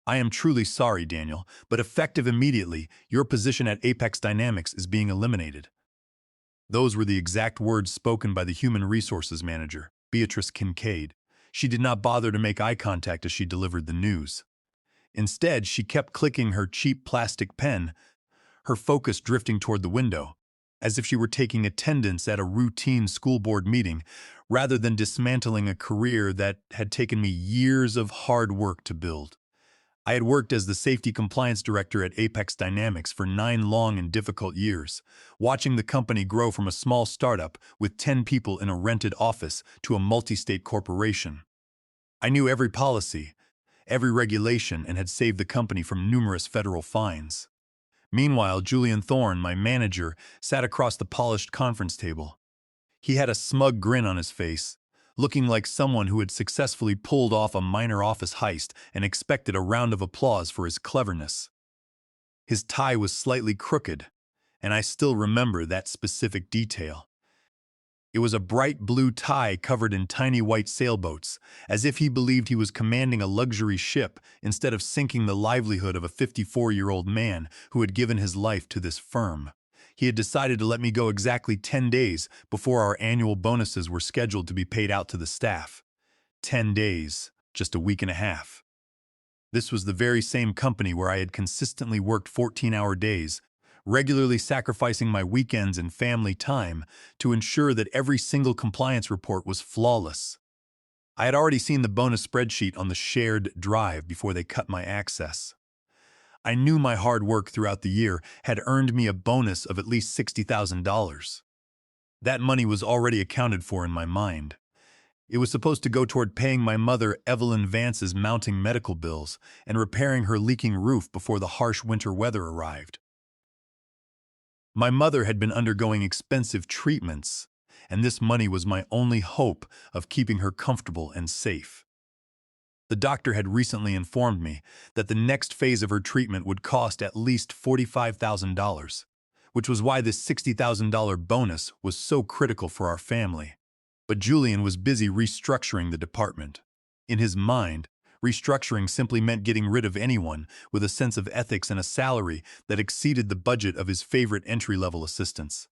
I am truly sorry, Daniel, but effective immediately, your position at Apex Dynamics is being eliminated. Those were the exact words spoken by the human resources manager, Beatrice Kincaid. She did not bother to make eye contact as she delivered the news. Instead, she kept clicking her cheap plastic pen, her focus drifting toward the window, as if she were taking attendance at a routine school board meeting, rather than dismantling a career that had taken me years of hard work to build. I had worked as the safety compliance director at Apex Dynamics for 9 long and difficult years, watching the company grow from a small startup with 10 people in a rented office to a multi-state corporation. I knew every policy, every regulation, and had saved the company from numerous federal fines. Meanwhile, Julian Thorne, my manager, sat across the polished conference table. He had a smug grin on his face, looking like someone who had successfully pulled off a minor office heist and expected a round of applause for his cleverness. His tie was slightly crooked, and I still remember that specific detail. It was a bright blue tie covered in tiny white sailboats, as if he believed he was commanding a luxury ship instead of sinking the livelihood of a 54-year-old man who had given his life to this firm. He had decided to let me go exactly 10 days before our annual bonuses were scheduled to be paid out to the staff. 10 days, just a week and a half. This was the very same company where I had consistently worked 14-hour days, regularly sacrificing my weekends and family time to ensure that every single compliance report was flawless. I had already seen the bonus spreadsheet on the shared drive before they cut my access. I knew my hard work throughout the year had earned me a bonus of at least $60,000. That money was already accounted for in my mind. It was supposed to go toward paying my mother, Evelyn Vance's mounting medical bills and repairing her leaking roof before the harsh winter weather arrived. My mother had been undergoing expensive treatments, and this money was my only hope of keeping her comfortable and safe. The doctor had recently informed me that the next phase of her treatment would cost at least $45,000, which was why this $60,000 bonus was so critical for our family. But Julian was busy restructuring the department. In his mind, restructuring simply meant getting rid of anyone with a sense of ethics and a salary that exceeded the budget of his favorite entry-level assistants.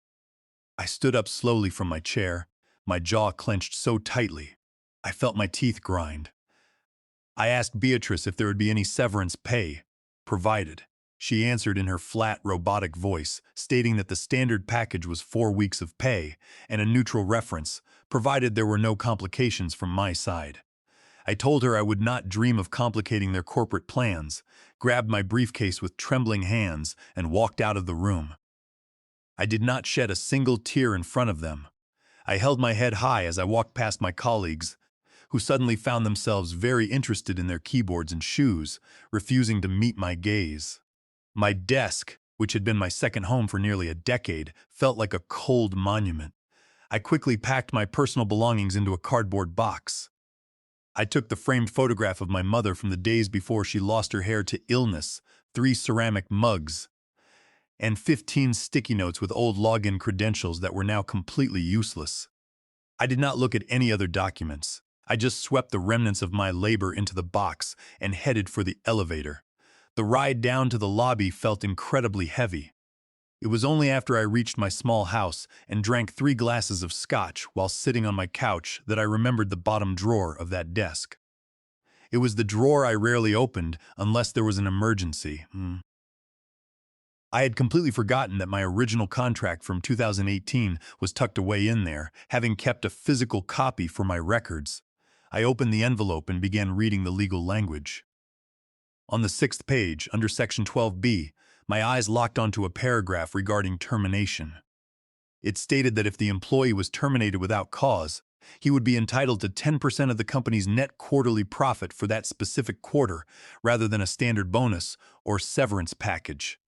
I stood up slowly from my chair, my jaw clenched so tightly, I felt my teeth grind. I asked Beatrice if there would be any severance pay provided. She answered in her flat, robotic voice, stating that the standard package was 4 weeks of pay and a neutral reference, provided there were no complications from my side. I told her I would not dream of complicating their corporate plans, grabbed my briefcase with trembling hands, and walked out of the room. I did not shed a single tear in front of them. I held my head high as I walked past my colleagues, who suddenly found themselves very interested in their keyboards and shoes, refusing to meet my gaze. My desk, which had been my second home for nearly a decade, felt like a cold monument. I quickly packed my personal belongings into a cardboard box. I took the framed photograph of my mother from the days before she lost her hair to illness, 3 ceramic mugs, and 15 sticky notes with old login credentials that were now completely useless. I did not look at any other documents. I just swept the remnants of my labor into the box and headed for the elevator. The ride down to the lobby felt incredibly heavy. It was only after I reached my small house and drank 3 glasses of scotch while sitting on my couch that I remembered the bottom drawer of that desk. It was the drawer I rarely opened unless there was an emergency. I had completely forgotten that my original contract from 2018 was tucked away in there, having kept a physical copy for my records. I opened the envelope and began reading the legal language. On the 6th page, under Section 12B, my eyes locked onto a paragraph regarding termination. It stated that if the employee was terminated without cause, he would be entitled to 10% of the company's net quarterly profit for that specific quarter, rather than a standard bonus or severance package.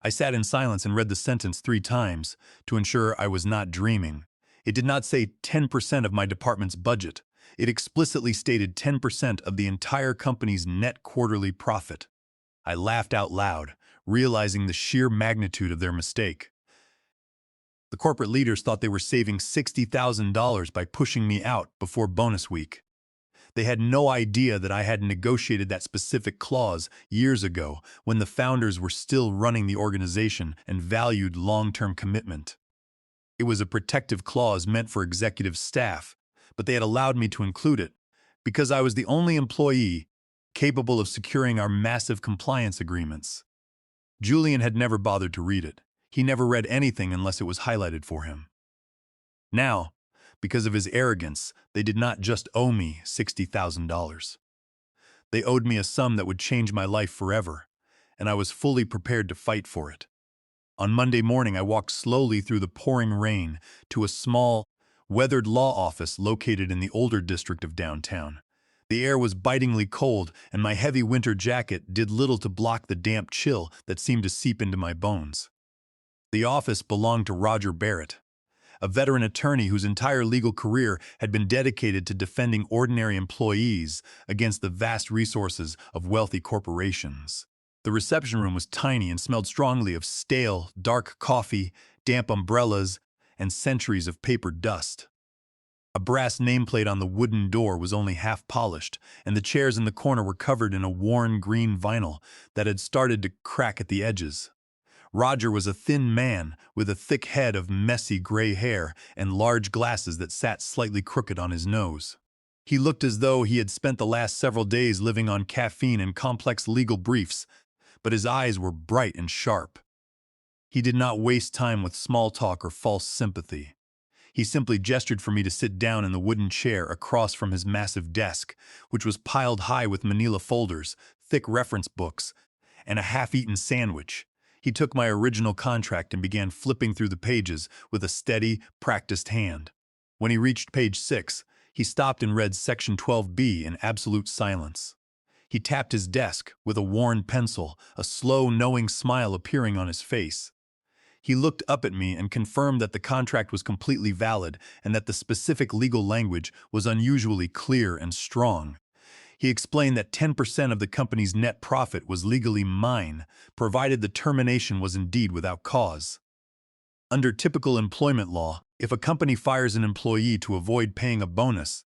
I sat in silence and read the sentence 3 times to ensure I was not dreaming. It did not say 10% of my department's budget. It explicitly stated 10% of the entire company's net quarterly profit. I laughed out loud, realizing the sheer magnitude of their mistake. The corporate leaders thought they were saving $60,000 by pushing me out before bonus week. They had no idea that I had negotiated that specific clause years ago when the founders were still running the organization and valued long-term commitment. It was a protective clause meant for executive staff, but they had allowed me to include it because I was the only employee capable of securing our massive compliance agreements. Julian had never bothered to read it. He never read anything unless it was highlighted for him. Now, because of his arrogance, they did not just owe me $60,000. They owed me a sum that would change my life forever, and I was fully prepared to fight for it. On Monday morning, I walked slowly through the pouring rain to a small, weathered law office located in the older district of downtown. The air was bitingly cold, and my heavy winter jacket did little to block the damp chill that seemed to seep into my bones. The office belonged to Roger Barrett, a veteran attorney whose entire legal career had been dedicated to defending ordinary employees against the vast resources of wealthy corporations. The reception room was tiny and smelled strongly of stale, dark coffee, damp umbrellas, and centuries of paper dust. A brass nameplate on the wooden door was only half polished, and the chairs in the corner were covered in a worn green vinyl that had started to crack at the edges. Roger was a thin man with a thick head of messy gray hair and large glasses that sat slightly crooked on his nose. He looked as though he had spent the last several days living on caffeine and complex legal briefs, but his eyes were bright and sharp. He did not waste time with small talk or false sympathy. He simply gestured for me to sit down in the wooden chair across from his massive desk, which was piled high with manila folders, thick reference books, and a half-eaten sandwich. He took my original contract and began flipping through the pages with a steady, practiced hand. When he reached page 6, he stopped and read Section 12B in absolute silence. He tapped his desk with a worn pencil, a slow, knowing smile appearing on his face. He looked up at me and confirmed that the contract was completely valid and that the specific legal language was unusually clear and strong. He explained that 10% of the company's net profit was legally mine, provided the termination was indeed without cause. Under typical employment law, if a company fires an employee to avoid paying a bonus,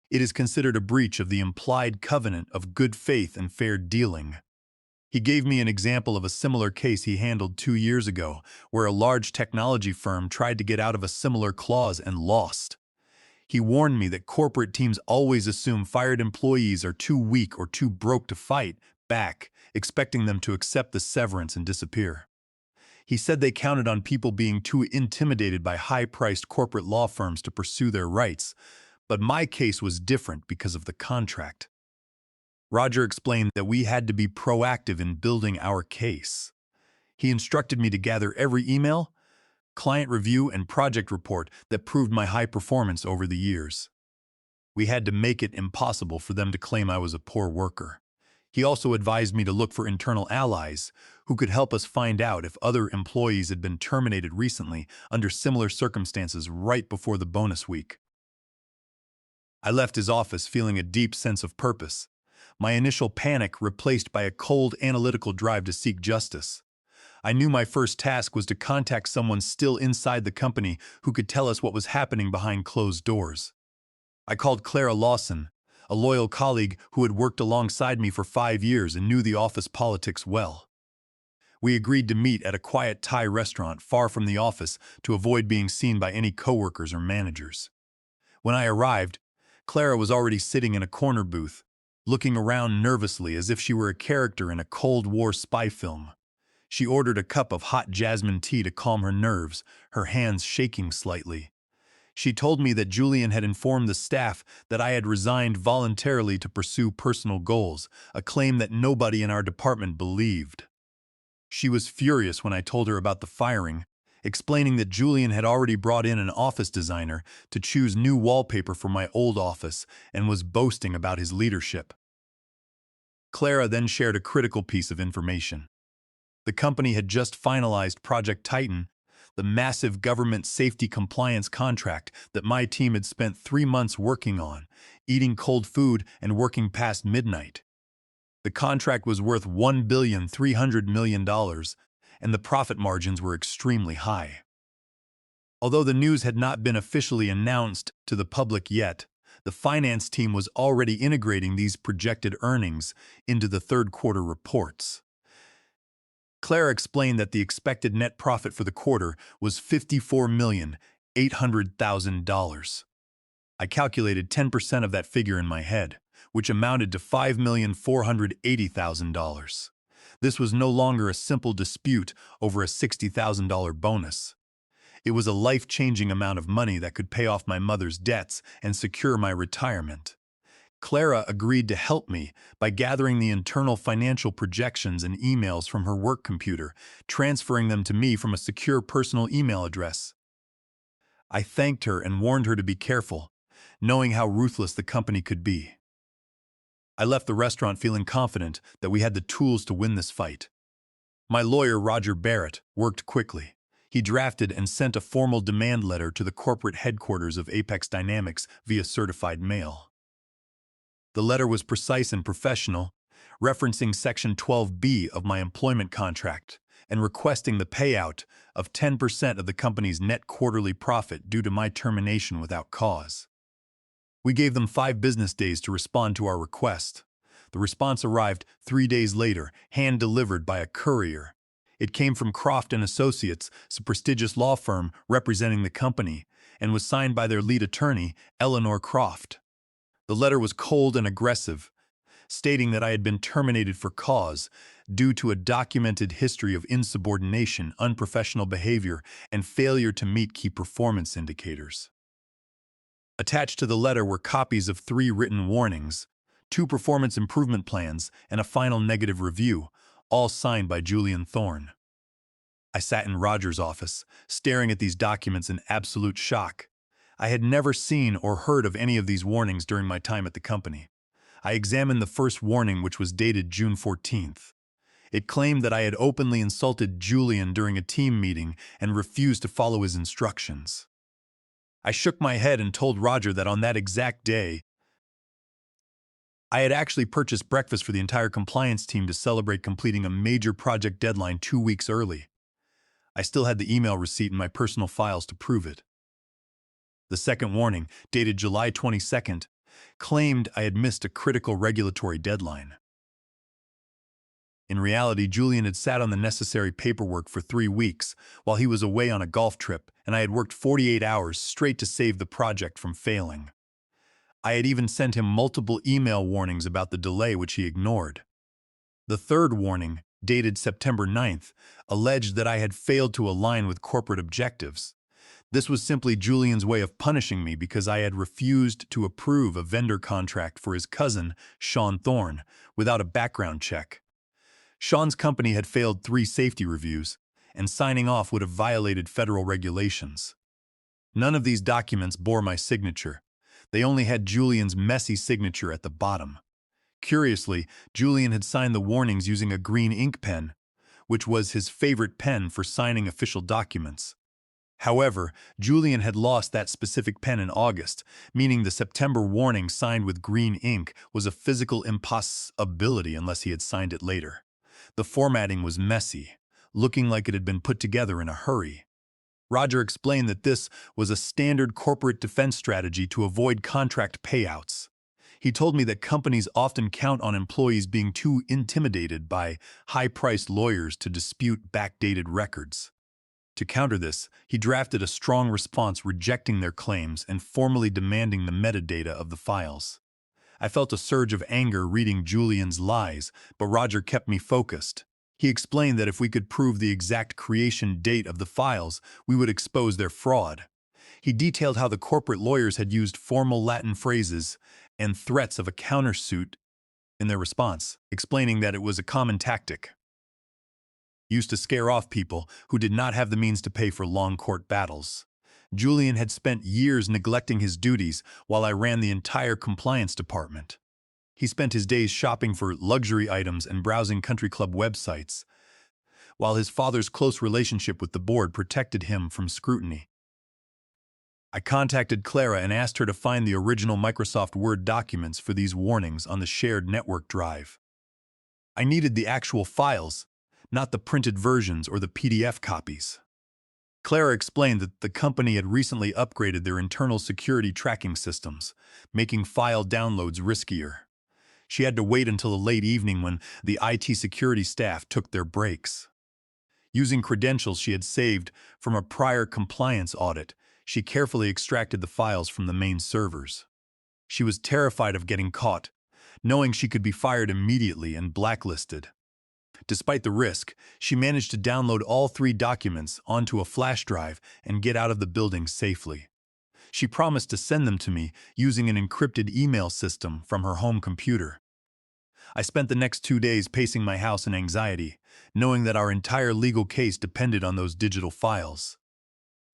it is considered a breach of the implied covenant of good faith and fair dealing. He gave me an example of a similar case he handled 2 years ago, where a large technology firm tried to get out of a similar clause and lost. He warned me that corporate teams always assume fired employees are too weak or too broke to fight back, expecting them to accept the severance and disappear. He said they counted on people being too intimidated by high-priced corporate law firms to pursue their rights, but my case was different because of the contract. Roger explained that we had to be proactive in building our case. He instructed me to gather every email, client review, and project report that proved my high performance over the years. We had to make it impossible for them to claim I was a poor worker. He also advised me to look for internal allies who could help us find out if other employees had been terminated recently under similar circumstances right before the bonus week. I left his office feeling a deep sense of purpose, my initial panic replaced by a cold, analytical drive to seek justice. I knew my first task was to contact someone still inside the company who could tell us what was happening behind closed doors. I called Clara Lawson, a loyal colleague who had worked alongside me for 5 years and knew the office politics well. We agreed to meet at a quiet Thai restaurant far from the office to avoid being seen by any coworkers or managers. When I arrived, Clara was already sitting in a corner booth, looking around nervously as if she were a character in a Cold War spy film. She ordered a cup of hot jasmine tea to calm her nerves, her hands shaking slightly. She told me that Julian had informed the staff that I had resigned voluntarily to pursue personal goals, a claim that nobody in our department believed. She was furious when I told her about the firing, explaining that Julian had already brought in an office designer to choose new wallpaper for my old office and was boasting about his leadership. Clara then shared a critical piece of information. The company had just finalized Project Titan, the massive government safety compliance contract that my team had spent 3 months working on, eating cold food and working past midnight. The contract was worth $1,300,000,000, and the profit margins were extremely high. Although the news had not been officially announced to the public yet, The finance team was already integrating these projected earnings into the third quarter reports. Clara explained that the expected net profit for the quarter was $54,800,000. I calculated 10% of that figure in my head, which amounted to $5,480,000. This was no longer a simple dispute over a $60,000 bonus. It was a life-changing amount of money that could pay off my mother's debts and secure my retirement. Clara agreed to help me by gathering the internal financial projections and emails from her work computer, transferring them to me from a secure personal email address. I thanked her and warned her to be careful, knowing how ruthless the company could be. I left the restaurant feeling confident that we had the tools to win this fight. My lawyer, Roger Barrett, worked quickly. He drafted and sent a formal demand letter to the corporate headquarters of Apex Dynamics via certified mail. The letter was precise and professional, referencing Section 12B of my employment contract and requesting the payout of 10% of the company's net quarterly profit due to my termination without cause. We gave them 5 business days to respond to our request. The response arrived 3 days later, hand-delivered by a courier. It came from Croft & Associates, a prestigious law firm representing the company, and was signed by their lead attorney, Eleanor Croft. The letter was cold and aggressive, stating that I had been terminated for cause due to a documented history of insubordination, unprofessional behavior, and failure to meet key performance indicators. Attached to the letter were copies of 3 written warnings, 2 performance improvement plans, and a final negative review, all signed by Julian Thorne. I sat in Roger's office, staring at these documents in absolute shock. I had never seen or heard of any of these warnings during my time at the company. I examined the first warning, which was dated June 14th. It claimed that I had openly insulted Julian during a team meeting and refused to follow his instructions. I shook my head and told Roger that on that exact day, I had actually purchased breakfast for the entire compliance team to celebrate completing a major project deadline 2 weeks early. I still had the email receipt in my personal files to prove it. The second warning, dated July 22nd, claimed I had missed a critical regulatory deadline. In reality, Julian had sat on the necessary paperwork for 3 weeks while he was away on a golf trip, and I had worked 48 hours straight to save the project from failing. I had even sent him multiple email warnings about the delay, which he ignored. The third warning, dated September 9th, alleged that I had failed to align with corporate objectives. This was simply Julian's way of punishing me because I had refused to approve a vendor contract for his cousin, Sean Thorne, without a background check. Sean's company had failed 3 safety reviews, and signing off would have violated federal regulations. None of these documents bore my signature. They only had Julian's messy signature at the bottom. Curiously, Julian had signed the warnings using a green ink pen, which was his favorite pen for signing official documents. However, Julian had lost that specific pen in August, meaning the September warning signed with green ink was a physical impossibility unless he had signed it later. The formatting was messy, looking like it had been put together in a hurry. Roger explained that this was a standard corporate defense strategy to avoid contract payouts. He told me that companies often count on employees being too intimidated by high-priced lawyers to dispute backdated records. To counter this, he drafted a strong response rejecting their claims and formally demanding the metadata of the files. I felt a surge of anger reading Julian's lies, but Roger kept me focused. He explained that if we could prove the exact creation date of the files, we would expose their fraud. He detailed how the corporate lawyers had used formal Latin phrases and threats of a countersuit in their response, explaining that it was a common tactic used to scare off people who did not have the means to pay for long court battles. Julian had spent years neglecting his duties while I ran the entire compliance department. He spent his days shopping for luxury items and browsing country club websites, while his father's close relationship with the board protected him from scrutiny. I contacted Clara and asked her to find the original Microsoft Word documents for these warnings on the shared network drive. I needed the actual files, not the printed versions or the PDF copies. Clara explained that the company had recently upgraded their internal security tracking systems, making file downloads riskier. She had to wait until the late evening when the IT security staff took their breaks. Using credentials she had saved from a prior compliance audit, she carefully extracted the files from the main servers. She was terrified of getting caught, knowing she could be fired immediately and blacklisted. Despite the risk, she managed to download all 3 documents onto a flash drive and get out of the building safely. She promised to send them to me using an encrypted email system from her home computer. I spent the next 2 days pacing my house in anxiety, knowing that our entire legal case depended on those digital files.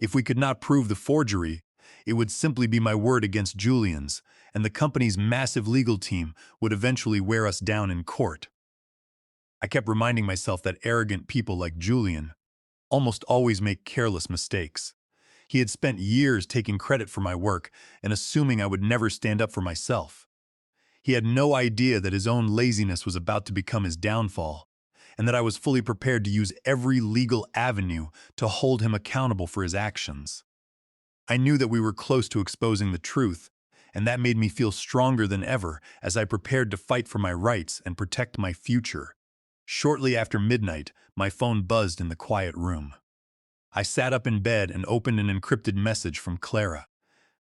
If we could not prove the forgery, it would simply be my word against Julian's, and the company's massive legal team would eventually wear us down in court. I kept reminding myself that arrogant people like Julian almost always make careless mistakes. He had spent years taking credit for my work and assuming I would never stand up for myself. He had no idea that his own laziness was about to become his downfall, and that I was fully prepared to use every legal avenue to hold him accountable for his actions. I knew that we were close to exposing the truth, and that made me feel stronger than ever as I prepared to fight for my rights and protect my future. Shortly after midnight, my phone buzzed in the quiet room. I sat up in bed and opened an encrypted message from Clara.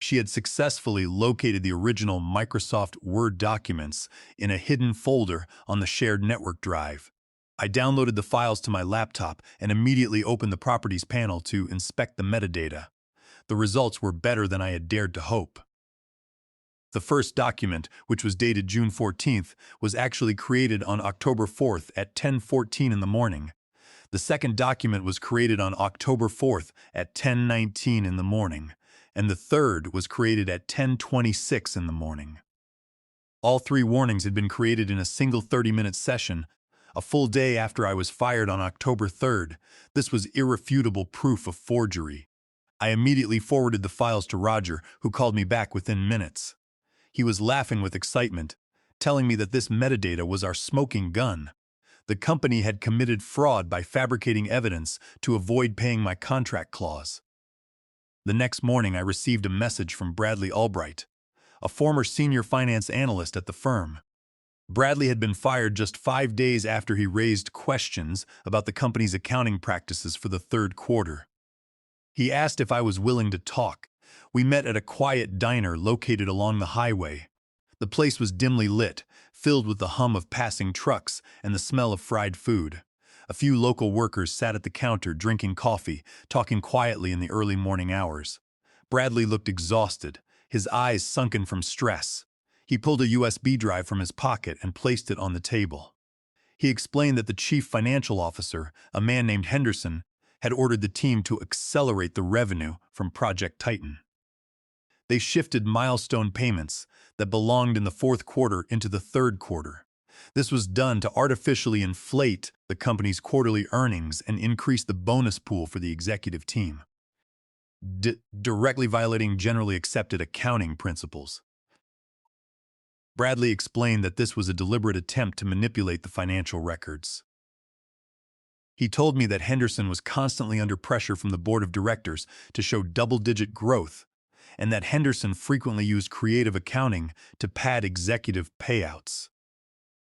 She had successfully located the original Microsoft Word documents in a hidden folder on the shared network drive. I downloaded the files to my laptop and immediately opened the Properties panel to inspect the metadata. The results were better than I had dared to hope. The first document, which was dated June 14th, was actually created on October 4th at 10:14 in the morning. The second document was created on October 4th at 10:19 in the morning, and the third was created at 10:26 in the morning. All 3 warnings had been created in a single 30-minute session, a full day after I was fired on October 3rd. This was irrefutable proof of forgery. I immediately forwarded the files to Roger, who called me back within minutes. He was laughing with excitement, telling me that this metadata was our smoking gun. The company had committed fraud by fabricating evidence to avoid paying my contract clause. The next morning, I received a message from Bradley Albright, a former senior finance analyst at the firm. Bradley had been fired just 5 days after he raised questions about the company's accounting practices for the 3rd quarter. He asked if I was willing to talk. We met at a quiet diner located along the highway. The place was dimly lit, filled with the hum of passing trucks and the smell of fried food. A few local workers sat at the counter drinking coffee, talking quietly in the early morning hours. Bradley looked exhausted, his eyes sunken from stress. He pulled a USB drive from his pocket and placed it on the table. He explained that the chief financial officer, a man named Henderson, had ordered the team to accelerate the revenue from Project Titan. They shifted milestone payments that belonged in the 4th quarter into the 3rd quarter. This was done to artificially inflate the company's quarterly earnings and increase the bonus pool for the executive team, directly violating generally accepted accounting principles. Bradley explained that this was a deliberate attempt to manipulate the financial records. He told me that Henderson was constantly under pressure from the board of directors to show double-digit growth, and that Henderson frequently used creative accounting to pad executive payouts.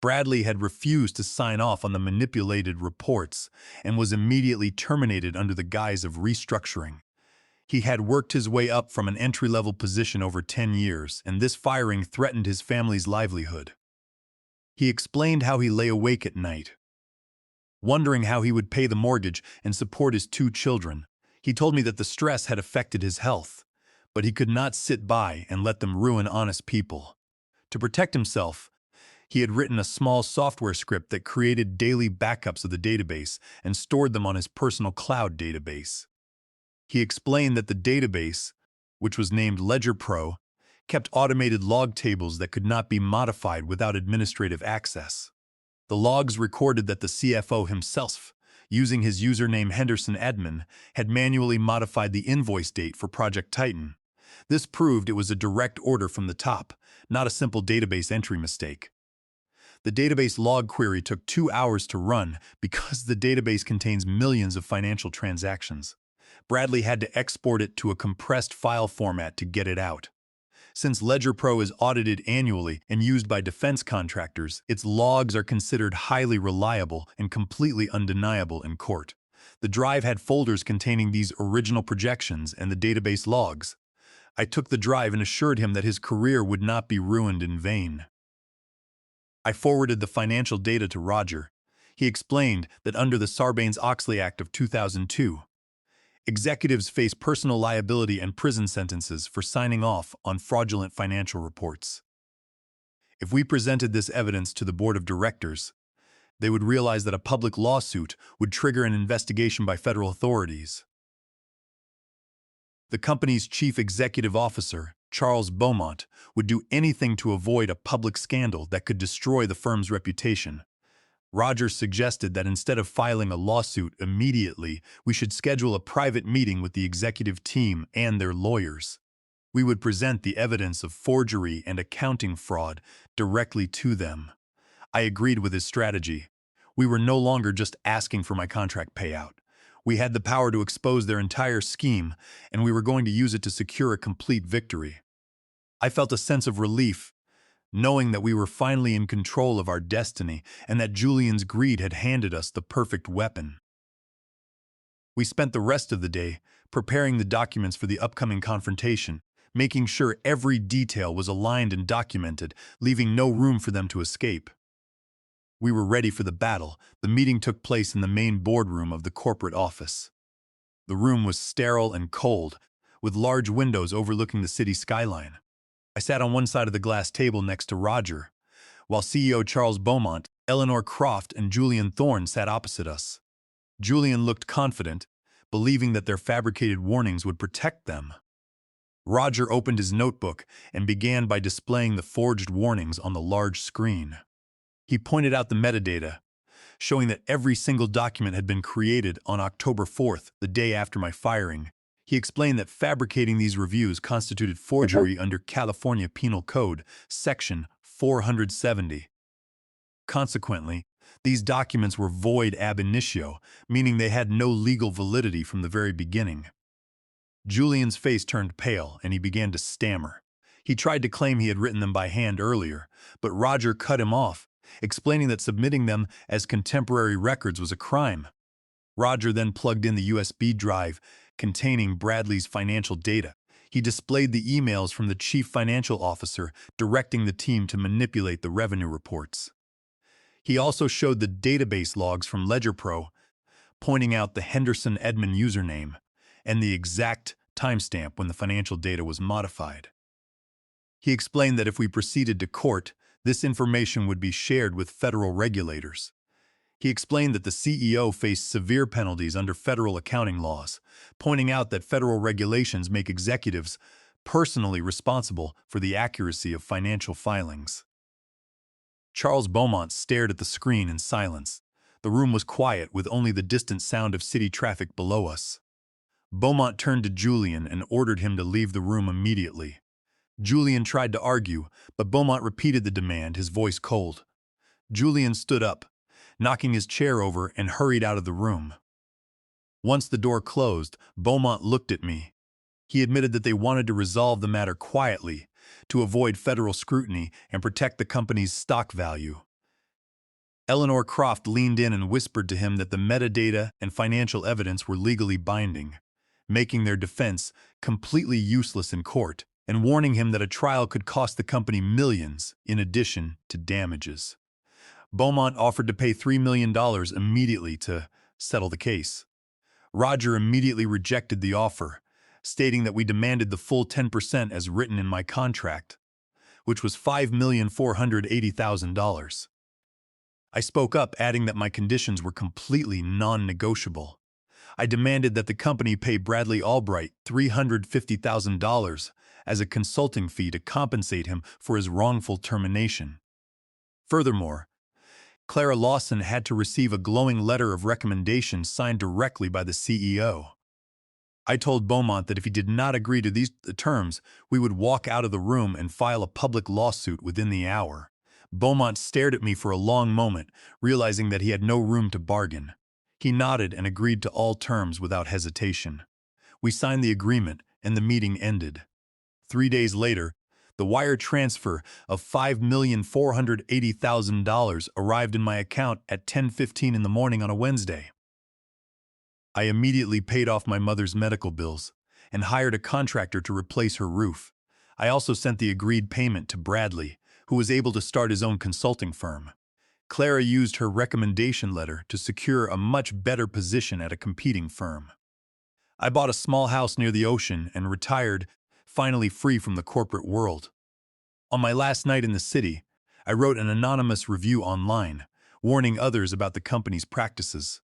Bradley had refused to sign off on the manipulated reports and was immediately terminated under the guise of restructuring. He had worked his way up from an entry-level position over 10 years, and this firing threatened his family's livelihood. He explained how he lay awake at night, wondering how he would pay the mortgage and support his 2 children. He told me that the stress had affected his health, but he could not sit by and let them ruin honest people. To protect himself, he had written a small software script that created daily backups of the database and stored them on his personal cloud database. He explained that the database, which was named Ledger Pro, kept automated log tables that could not be modified without administrative access. The logs recorded that the CFO himself, using his username Henderson Admin, had manually modified the invoice date for Project Titan. This proved it was a direct order from the top, not a simple database entry mistake. The database log query took 2 hours to run because the database contains millions of financial transactions. Bradley had to export it to a compressed file format to get it out. Since Ledger Pro is audited annually and used by defense contractors, its logs are considered highly reliable and completely undeniable in court. The drive had folders containing these original projections and the database logs. I took the drive and assured him that his career would not be ruined in vain. I forwarded the financial data to Roger. He explained that under the Sarbanes-Oxley Act of 2002, executives face personal liability and prison sentences for signing off on fraudulent financial reports. If we presented this evidence to the board of directors, they would realize that a public lawsuit would trigger an investigation by federal authorities. The company's chief executive officer, Charles Beaumont, would do anything to avoid a public scandal that could destroy the firm's reputation. Rogers suggested that instead of filing a lawsuit immediately, we should schedule a private meeting with the executive team and their lawyers. We would present the evidence of forgery and accounting fraud directly to them. I agreed with his strategy. We were no longer just asking for my contract payout. We had the power to expose their entire scheme, and we were going to use it to secure a complete victory. I felt a sense of relief, knowing that we were finally in control of our destiny and that Julian's greed had handed us the perfect weapon. We spent the rest of the day preparing the documents for the upcoming confrontation, making sure every detail was aligned and documented, leaving no room for them to escape. We were ready for the battle. The meeting took place in the main boardroom of the corporate office. The room was sterile and cold, with large windows overlooking the city skyline. I sat on one side of the glass table next to Roger, while CEO Charles Beaumont, Eleanor Croft, and Julian Thorne sat opposite us. Julian looked confident, believing that their fabricated warnings would protect them. Roger opened his notebook and began by displaying the forged warnings on the large screen. He pointed out the metadata, showing that every single document had been created on October 4th, the day after my firing. He explained that fabricating these reviews constituted forgery under California Penal Code, Section 470. Consequently, these documents were void ab initio, meaning they had no legal validity from the very beginning. Julian's face turned pale, and he began to stammer. He tried to claim he had written them by hand earlier, but Roger cut him off, explaining that submitting them as contemporary records was a crime. Roger then plugged in the USB drive containing Bradley's financial data. He displayed the emails from the chief financial officer directing the team to manipulate the revenue reports. He also showed the database logs from Ledger Pro, pointing out the Henderson Edmond username and the exact timestamp when the financial data was modified. He explained that if we proceeded to court, this information would be shared with federal regulators. He explained that the CEO faced severe penalties under federal accounting laws, pointing out that federal regulations make executives personally responsible for the accuracy of financial filings. Charles Beaumont stared at the screen in silence. The room was quiet, with only the distant sound of city traffic below us. Beaumont turned to Julian and ordered him to leave the room immediately. Julian tried to argue, but Beaumont repeated the demand, his voice cold. Julian stood up, knocking his chair over, and hurried out of the room. Once the door closed, Beaumont looked at me. He admitted that they wanted to resolve the matter quietly, to avoid federal scrutiny and protect the company's stock value. Eleanor Croft leaned in and whispered to him that the metadata and financial evidence were legally binding, making their defense completely useless in court, and warning him that a trial could cost the company millions in addition to damages. Beaumont offered to pay $3 million immediately to settle the case. Roger immediately rejected the offer, stating that we demanded the full 10% as written in my contract, which was $5,480,000. I spoke up, adding that my conditions were completely non-negotiable. I demanded that the company pay Bradley Albright $350,000 as a consulting fee to compensate him for his wrongful termination. Furthermore, Clara Lawson had to receive a glowing letter of recommendation signed directly by the CEO. I told Beaumont that if he did not agree to these terms, we would walk out of the room and file a public lawsuit within the hour. Beaumont stared at me for a long moment, realizing that he had no room to bargain. He nodded and agreed to all terms without hesitation. We signed the agreement, and the meeting ended. 3 days later, the wire transfer of $5,480,000 arrived in my account at 10:15 in the morning on a Wednesday. I immediately paid off my mother's medical bills and hired a contractor to replace her roof. I also sent the agreed payment to Bradley, who was able to start his own consulting firm. Clara used her recommendation letter to secure a much better position at a competing firm. I bought a small house near the ocean and retired, finally free from the corporate world. On my last night in the city, I wrote an anonymous review online, warning others about the company's practices.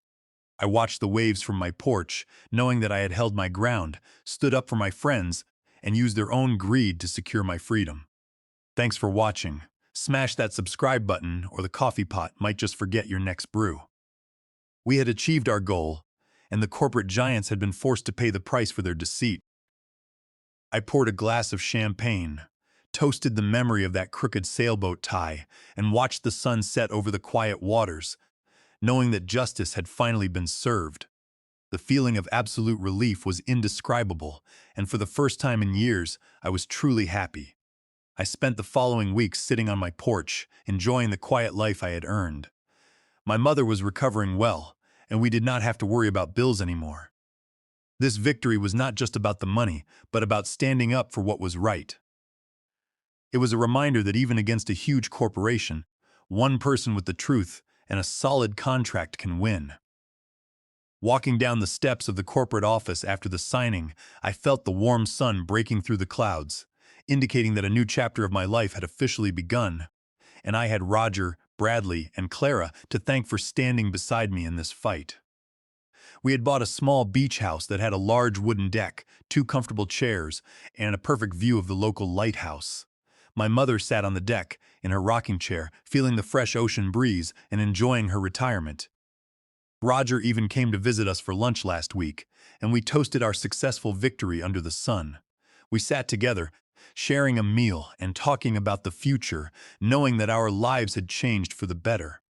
I watched the waves from my porch, knowing that I had held my ground, stood up for my friends, and used their own greed to secure my freedom. Thanks for watching. Smash that subscribe button or the coffee pot might just forget your next brew. We had achieved our goal, and the corporate giants had been forced to pay the price for their deceit. I poured a glass of champagne, toasted the memory of that crooked sailboat tie, and watched the sun set over the quiet waters, knowing that justice had finally been served. The feeling of absolute relief was indescribable, and for the first time in years, I was truly happy. I spent the following weeks sitting on my porch, enjoying the quiet life I had earned. My mother was recovering well, and we did not have to worry about bills anymore. This victory was not just about the money, but about standing up for what was right. It was a reminder that even against a huge corporation, one person with the truth and a solid contract can win. Walking down the steps of the corporate office after the signing, I felt the warm sun breaking through the clouds, indicating that a new chapter of my life had officially begun, and I had Roger, Bradley, and Clara to thank for standing beside me in this fight. We had bought a small beach house that had a large wooden deck, 2 comfortable chairs, and a perfect view of the local lighthouse. My mother sat on the deck, in her rocking chair, feeling the fresh ocean breeze and enjoying her retirement. Roger even came to visit us for lunch last week, and we toasted our successful victory under the sun. We sat together, sharing a meal and talking about the future, knowing that our lives had changed for the better.